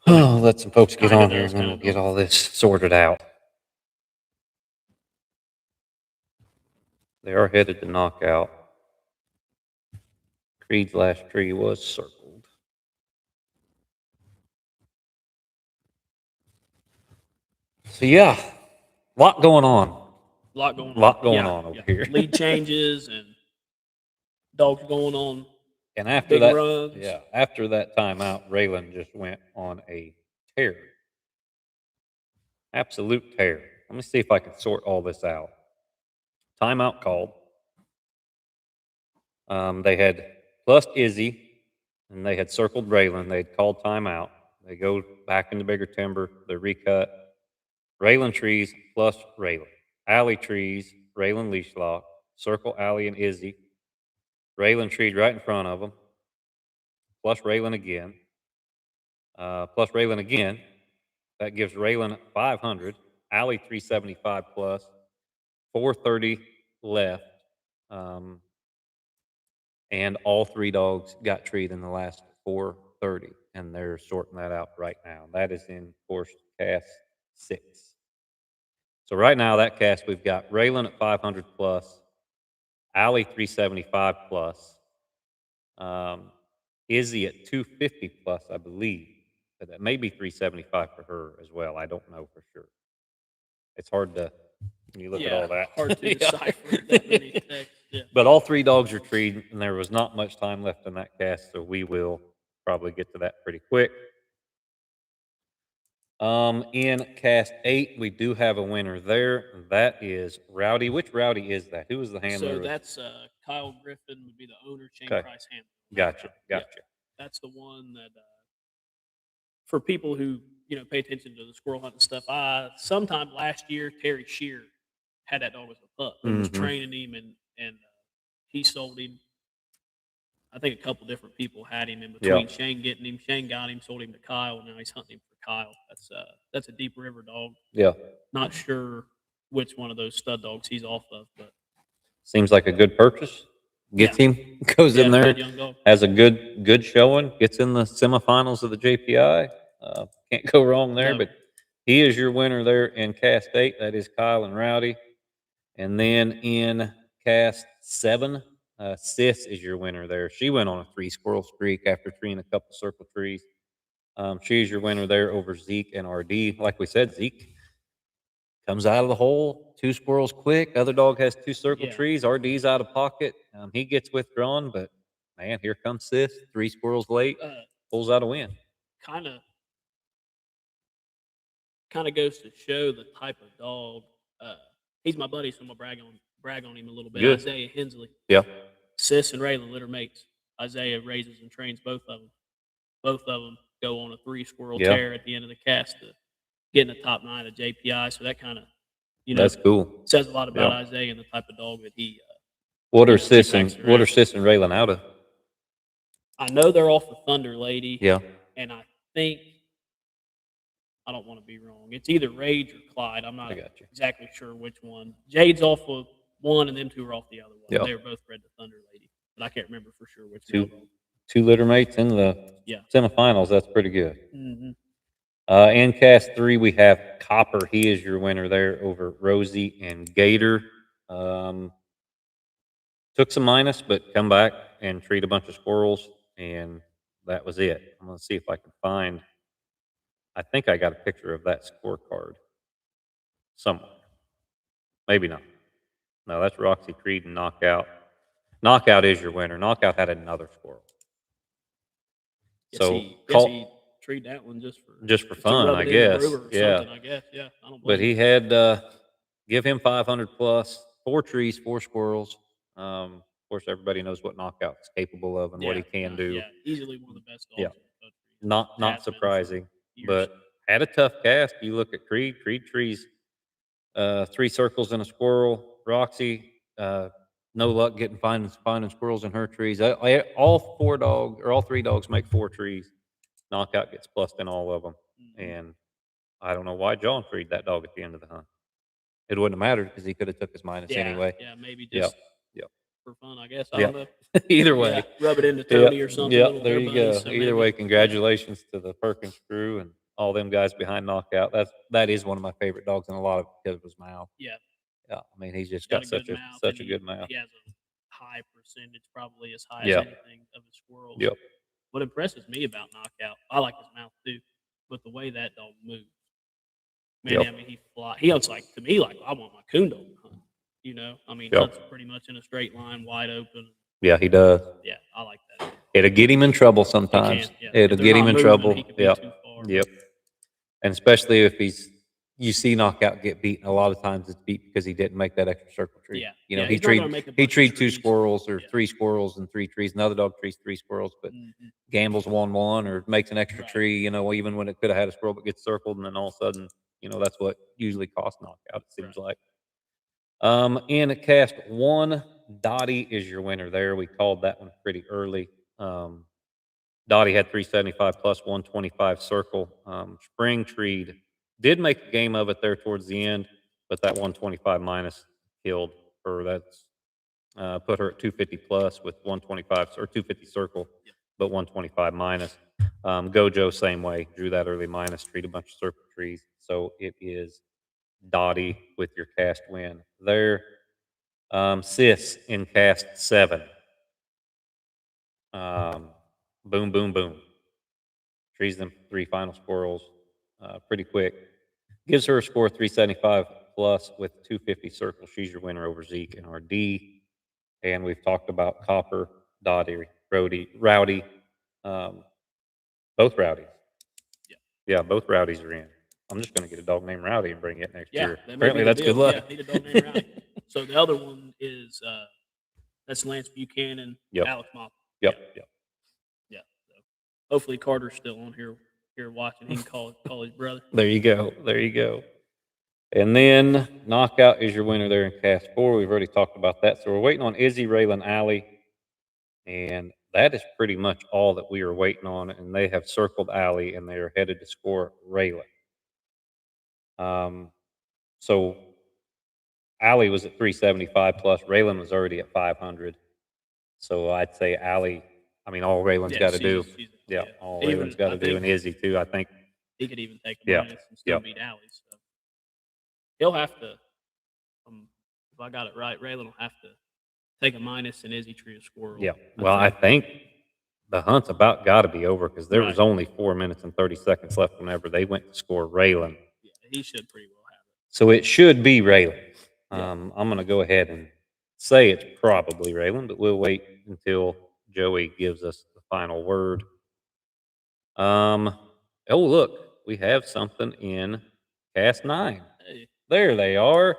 Let some folks get Kinda on here, does, and then kinda we'll get don't. all this sorted out. They are headed to knockout. Creed's last tree was circled. So yeah, lot going on. A lot going on. Lot going Yeah, on over yeah. here. Lead changes and dogs going on And after big that, runs. yeah, after that timeout, Raylan just went on a tear. Absolute tear. Let me see if I can sort all this out. Timeout called. They had plus Izzy, and they had circled Raylan. They had called timeout. They go back into bigger timber. They recut. Raylan trees plus Raylan. Alley trees, Raylan leash lock. Circle Alley and Izzy. Raylan treed right in front of them. Plus Raylan again. Plus Raylan again. That gives Raylan 500. Alley 375 plus. 430 left. Um, and all three dogs got treed in the last 430, and they're sorting that out right now. That is in course cast 6. So right now that cast we've got Raylan at 500 plus, Allie 375 plus, Izzy at 250 plus, I believe, but that may be 375 for her as well. I don't know for sure. It's hard to when you look at all that. Hard to Yeah. decipher that many texts. Yeah. But all three dogs are treed, and there was not much time left in that cast, so we will probably get to that pretty quick. In cast 8, we do have a winner there. And that is Rowdy. Which Rowdy is that? Who was the handler? So that's Kyle Griffin would be the owner, Shane Okay. Price Hamlin. Gotcha. Yeah. Gotcha. That's the one that for people who pay attention to the squirrel hunt and stuff. Sometime last year, Terry Shear had that dog as a pup and was training him, and he sold him. I think a couple different people had him in between. Shane getting him, Shane got him, sold him to Kyle, and now he's hunting him for Kyle. That's a Deep River dog. Yeah. Not sure which one of those stud dogs he's off of, but seems like a good purchase. Gets him, goes in there, good young dog. has a good showing, gets in the semifinals of the J.P.I. Can't go wrong there. No. But he is your winner there in cast 8. That is Kyle and Rowdy. And then in cast 7, Sis is your winner there. She went on a 3 squirrel streak after treeing a couple circle trees. She's your winner there over Zeke and RD. Like we said, Zeke comes out of the hole, 2 squirrels quick. Other dog has 2 circle trees. RD's out of pocket. He gets withdrawn, but man, here comes Sis, 3 squirrels late, pulls out a win. Kind of goes to show the type of dog. He's my buddy, so I'm gonna brag on him a little bit. Good. Isaiah Hensley. Yeah. Sis and Raylan litter mates. Isaiah raises and trains both of them. Both of them go on a 3 squirrel tear at the end of the cast to get in the top 9 of J.P.I. So that kind of, that's cool. Says a lot about Isaiah and the type of dog that he. What are Sis and Raylan out of? I know they're off the Thunder Lady. Yeah. And I think I don't want to be wrong. It's either Rage or Clyde. I'm not exactly sure which one. Jade's off of one, and them 2 are off the other one. Yeah. They were both bred to Thunder Lady, but I can't remember for sure which 2 litter mates in the semifinals. That's pretty good. In cast 3, we have Copper. He is your winner there over Rosie and Gator. Took some minus, but come back and treat a bunch of squirrels, and that was it. I'm going to see if I can find. I think I got a picture of that scorecard somewhere. Maybe not. No, that's Roxy Creed and Knockout. Knockout is your winner. Knockout had another squirrel. He treated that one just for fun, I guess. Yeah. I guess. Yeah. I don't blame But he had give him 500 plus, 4 trees, 4 squirrels. Of course, everybody knows what Knockout is capable of and what he can do. Yeah, easily one of the best dogs. Yeah. Not surprising, but had a tough cast. You look at Creed. Creed trees 3 circles and a squirrel. Roxy, no luck getting finding squirrels in her trees. All 3 dogs make 4 trees. Knockout gets plussed in all of them, and I don't know why John freed that dog at the end of the hunt. It wouldn't have mattered because he could have took his minus anyway. Yeah, maybe just for fun, I guess. I Yep. don't know. Either way. Yeah, rub it into Tony or something. Yep, Little there hair you buddies, go. so Either maybe, way, yeah. congratulations to the Perkins crew and all them guys behind Knockout. That is one of my favorite dogs, and a lot of it because of his mouth. Yeah, Yeah, I mean he's just got got a good such a mouth, and good mouth. he has a high percentage, probably as high as Yeah. anything of his squirrels. Yep. What impresses me about Knockout, I like his mouth too, but the way that dog moves. Man, Yep. I mean, he hunts like, to me, like I want my coon dog to hunt. You know, I mean, Yep. hunts pretty much in a straight line, wide open. Yeah, he does. Yeah, I like that. It'll get him in trouble sometimes. Yeah. It'll If they're get him not in moving, trouble. he could be Yep. too far. Yep. And especially if you see Knockout get beaten. A lot of times it's beat because he didn't make that extra circle tree. Yeah. You know, Yeah, he he's not gonna make a bunch of treed two trees. squirrels or Yeah. 3 squirrels and 3 trees. Another dog trees 3 squirrels, but Mhm. gambles 1-1 or makes an extra Right. tree. You know, even when it could have had a squirrel, but gets circled, and then all of a sudden, you know, that's what usually costs Knockout. It seems like. In cast 1, Dottie is your winner. There, we called that one pretty early. Dottie had 375 plus 125 circle. Spring Treed did make a game of it there towards the end, but that 125 minus killed her. That's put her at 250 plus with 125 or 250 circle, but 125 minus. Gojo, same way, drew that early minus, treat a bunch of circle trees. So it is Dottie with your cast win there. Sis in cast 7. Boom, boom, boom. Trees them 3 final squirrels pretty quick. Gives her a score 375 plus with 250 circle. She's your winner over Zeke and RD. And we've talked about Copper, Dottie, Rowdy. Both Rowdies. Yeah, both Rowdies are in. I'm just going to get a dog named Rowdy and bring it next year. That may Apparently, be the that's deal. good luck. Yeah, need a dog named Rowdy. So the other one is that's Lance Buchanan, Yep. Alex Moffett. Yep. Yeah. So hopefully Carter's still on here watching. He can call his brother. There you go. There you go. And then Knockout is your winner there in cast 4. We've already talked about that. So we're waiting on Izzy, Raylan, Allie. And that is pretty much all that we are waiting on. And they have circled Allie and they are headed to score Raylan. So Allie was at 375 plus. Raylan was already at 500. So I'd say Allie, I mean, all Raylan's got to do. All Raylan's got to do. And Izzy, too, I think. He could even take a minus and still beat Allie. So he'll have to, if I got it right, Raylan will have to take a minus and Izzy tree a squirrel. Yeah. Well, I think the hunt's about got to be over because there was only 4 minutes and 30 seconds left whenever they went to score Raylan. Yeah, he should pretty well have it. So it should be Raylan. I'm going to go ahead and say it's probably Raylan, but we'll wait until Joey gives us the final word. Oh, look, we have something in cast 9. Hey. There they are.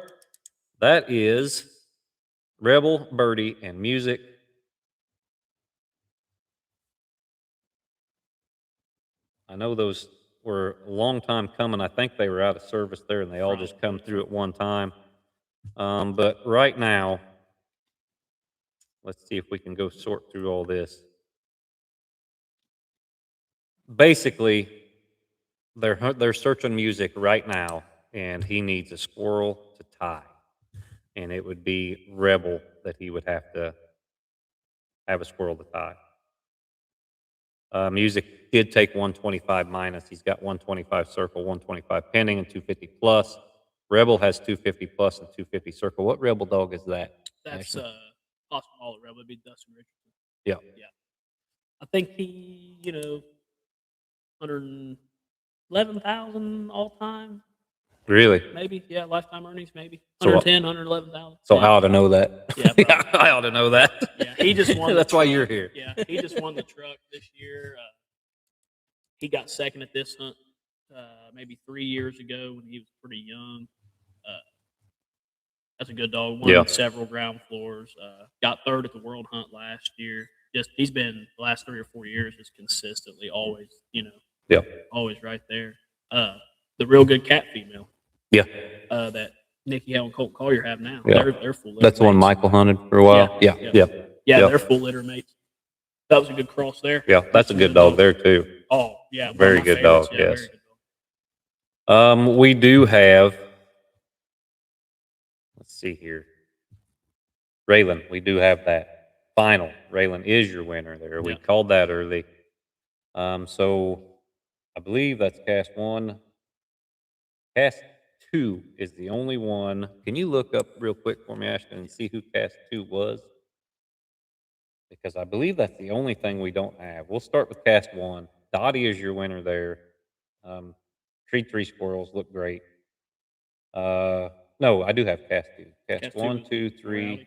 That is Rebel, Birdie, and Music. I know those were a long time coming. I think they were out of service there, and they all just come through at one time. But right now, let's see if we can go sort through all this. Basically, they're searching Music right now, and he needs a squirrel to tie, and it would be Rebel that he would have to have a squirrel to tie. Music did take 125 minus. He's got 125 circle, 125 pending, and 250 plus. Rebel has 250 plus and 250 circle. What Rebel dog is that? That's Austin Waller Rebel. It'd be Dustin Richardson. Yeah. I think he, 111,000 all time. Really? Maybe, yeah, lifetime earnings, maybe. So 110, 111,000. So I ought to know that. Yeah, I ought to know that. Yeah, he just won. That's why you're here. Yeah, he just won the truck this year. He got second at this hunt maybe 3 years ago when he was pretty young. That's a good dog. Won several ground floors. Got third at the World Hunt last year. He's been the last 3 or 4 years just consistently always, always right there. The real good cat female. Yeah. That Nikki Hale and Colt Collier have now. Yeah. They're full litter. That's the one Michael hunted for a while. Yeah. They're full litter mates. That was a good cross there. Yeah, that's a good dog there too. Oh, yeah. Very good dog, Yeah, yes. We do have, let's see here. Raylan, we do have that. Final. Raylan is your winner there. We Yeah. called that early. So I believe that's cast one. Cast two is the only one. Can you look up real quick for me, Ashton, and see who cast two was? Because I believe that's the only thing we don't have. We'll start with cast one. Dottie is your winner there. Um, Treat Three Squirrels look great. No, I do have cast two. Cast Cast two one, was two, the three.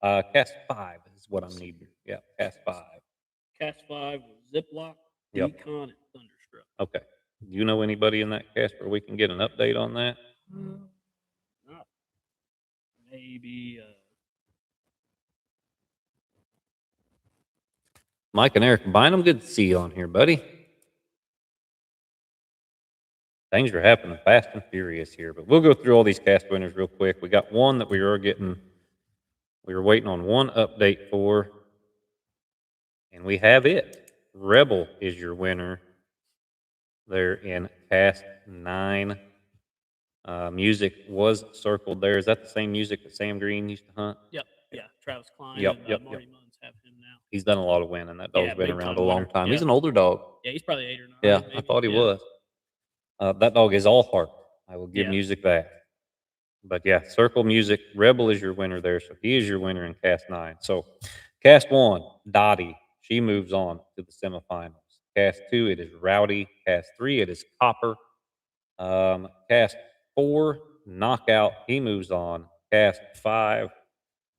Rowdy. Cast five is what Let's I'm see. needing. Yeah, cast five. Cast 5 was Ziploc, Yep. Decon, and Thunderstruck. Okay. Do you know anybody in that cast where we can get an update on that? Not maybe. Mike and Eric Bynum, good to see you on here, buddy. Things are happening fast and furious here, but we'll go through all these cast winners real quick. We got one that we were waiting on one update for, and we have it. Rebel is your winner. They're in cast 9. Music was circled there. Is that the same music that Sam Green used to hunt? Yep. Yeah. Travis Klein Yep, and yep, Marty yep. Munns have him now. He's done a lot of winning. That dog's Yeah, been big around time a long winner. time. He's Yeah. an older dog. Yeah, he's probably 8 or 9. Yeah, I maybe. thought he Yeah. was. That dog is all heart. I will give Yeah. music that. But yeah, Circle Music, Rebel is your winner there. So he is your winner in cast 9. So cast 1, Dottie. She moves on to the semifinals. Cast 2, it is Rowdy. Cast 3, it is Copper. Cast 4, Knockout. He moves on. Cast 5,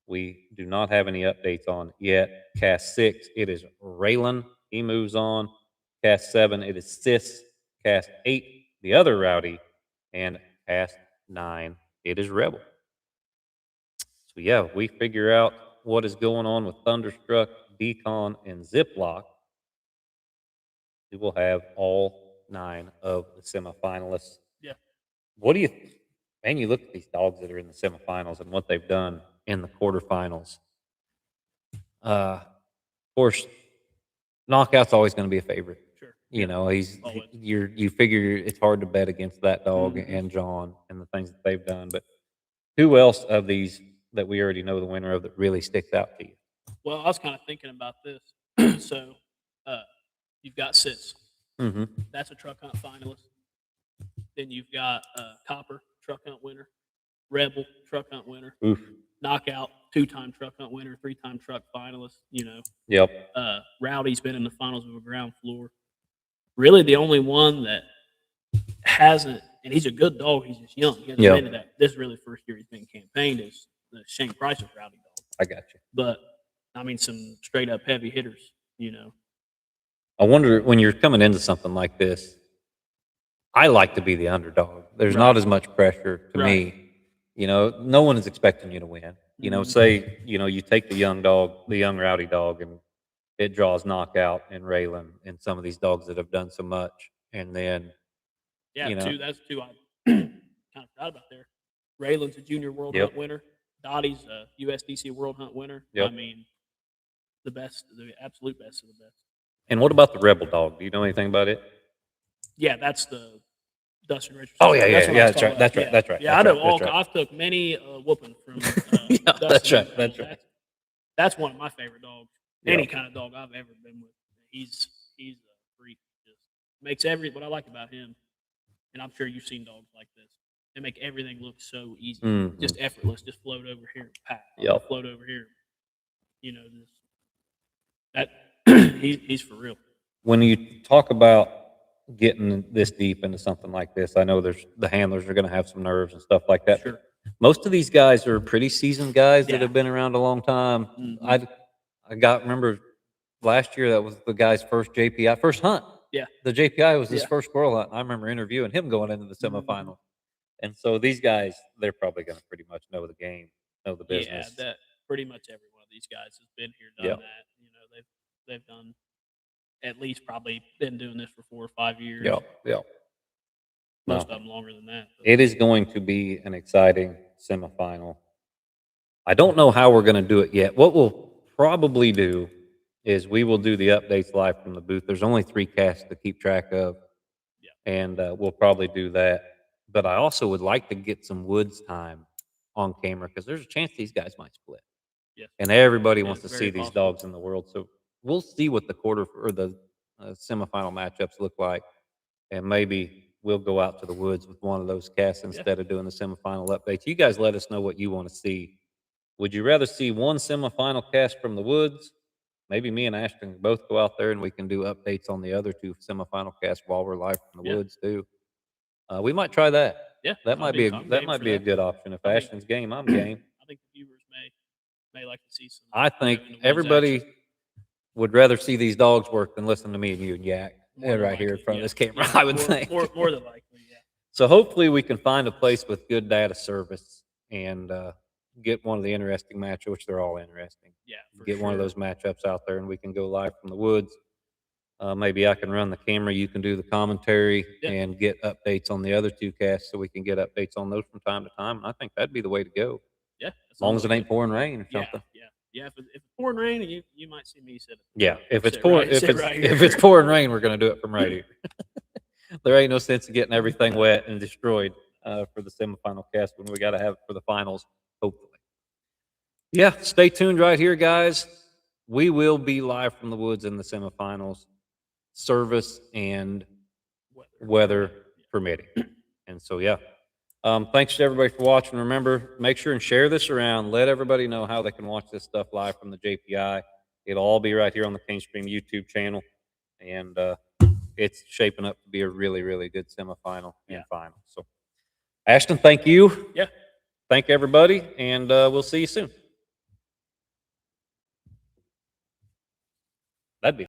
we do not have any updates on yet. Cast 6, it is Raylan. He moves on. Cast 7, it is Sis. Cast 8, the other Rowdy. And cast 9, it is Rebel. So, yeah, we figure out what is going on with Thunderstruck, Decon, and Ziploc. We will have all 9 of the semifinalists. Yeah. What do you man, you look at these dogs that are in the semifinals and what they've done in the quarterfinals. Of course, Knockout's always going to be a favorite. Sure. You Yeah. know, Always. you figure it's hard to bet against that dog Mhm. and John and the things that they've done. But who else of these that we already know the winner of that really sticks out to you? Well, I was kind of thinking about this. So, uh, you've got Sis. Mm-hmm. That's a truck hunt finalist. Then you've got Copper, truck hunt winner. Rebel, truck hunt winner. Oof. Knockout, 2-time truck hunt winner, 3-time truck finalist. Yep. Rowdy's been in the finals of a ground floor. Really, the only one that hasn't, and he's a good dog. He's just young. He hasn't Yep. been to that. This is really the first year he's been campaigned is the Shane Price's Rowdy dog. I got you. But I mean, some straight up heavy hitters. I wonder when you're coming into something like this. I like to be the underdog. There's not Right. as much pressure to Right. me. You know, no one is expecting you to win. You know, Mhm. say, you take the young dog, the young rowdy dog, and it draws Knockout and Raylan and some of these dogs that have done so much. And then, Yeah, you know, that's two I kind of forgot about there. Raylan's a junior world Yep. hunt winner. Dottie's a USDC world hunt winner. Yep. I mean, the best, the absolute best of the best. and what about the Rebel dog? Do you know anything about it? Yeah, that's the Dustin Richardson. Oh, yeah, That's yeah, what I yeah. was That's talking right. about. That's right. Yeah. That's right. Yeah, I That's know right. all. That's right. I've took many whooping from Yeah, Dustin. that's right. and, That's right. That's one of my favorite dogs. Yeah. Any kind of dog I've ever been with. He's a freak. Just makes what I like about him, and I'm sure you've seen dogs like this. They make everything look so easy, Mhm. just effortless. Just float over here, pat. Yep. Float over here. Just that he's for real. When you talk about getting this deep into something like this, I know the handlers are going to have some nerves and stuff like that. Sure. Most of these guys are pretty seasoned guys that Yeah. have been around a long time. Mhm. I remember last year that was the guy's first JPI first hunt. Yeah. The JPI was his Yeah. first squirrel hunt. I remember interviewing him going into the Mhm. semifinal. And so these guys, they're probably going to pretty much know the game, know the Yeah, business. that pretty much every one of these guys has been here, done Yep. that. They've done at least probably been doing this for 4 or 5 years. Yep. Yep. Most of No. them longer than that. It is going to be an exciting semifinal. I don't know how we're going to do it yet. What we'll probably do is we will do the updates live from the booth. There's only 3 casts to keep track of, Yeah. and we'll probably do that. But I also would like to get some woods time on camera because there's a chance these guys might split. Yes. And everybody Yeah, wants to very see these possible. dogs in the world. So we'll see what the quarter or the semifinal matchups look like, and maybe we'll go out to the woods with one of those casts Yeah. instead of doing the semifinal updates. You guys let us know what you want to see. Would you rather see one semifinal cast from the woods? Maybe me and Ashton can both go out there and we can do updates on the other two semifinal casts while we're live from the Yeah. woods too. We might try that. Yeah, That might be I'm that game might for be a that. good option. If I think- Ashton's game, I'm game. I think the viewers may like to see some. I think in the woods everybody action. would rather see these dogs work than listen to me and you and Yak More than right here in likely, front of yeah. this camera. Yeah, I would more, think. more than likely, yeah. So hopefully we can find a place with good data service and get one of the interesting matchups, which they're all interesting. Yeah, for Get one of sure. those matchups out there, and we can go live from the woods. Maybe I can run the camera. You can do the commentary Yeah. and get updates on the other two casts, so we can get updates on those from time to time. And I think that'd be the way to go, Yeah, as long as it ain't pouring rain or Yeah, something. yeah. If it's pouring rain, you might see me sit. Yeah, if it's sit pouring, right- sit right if here. it's pouring rain, we're gonna do it from right here. There ain't no sense of getting everything wet and destroyed for the semifinal cast when we got to have it for the finals. Hopefully, yeah. Stay tuned right here, guys. We will be live from the woods in the semifinals, service and weather permitting. And so, yeah. Thanks to everybody for watching. Remember, make sure and share this around. Let everybody know how they can watch this stuff live from the J.P.I. It'll all be right here on the King Stream YouTube channel. And it's shaping up to be a really, really good semifinal and final. So, Ashton, thank you. Yeah. Thank everybody. And we'll see you soon. That'd be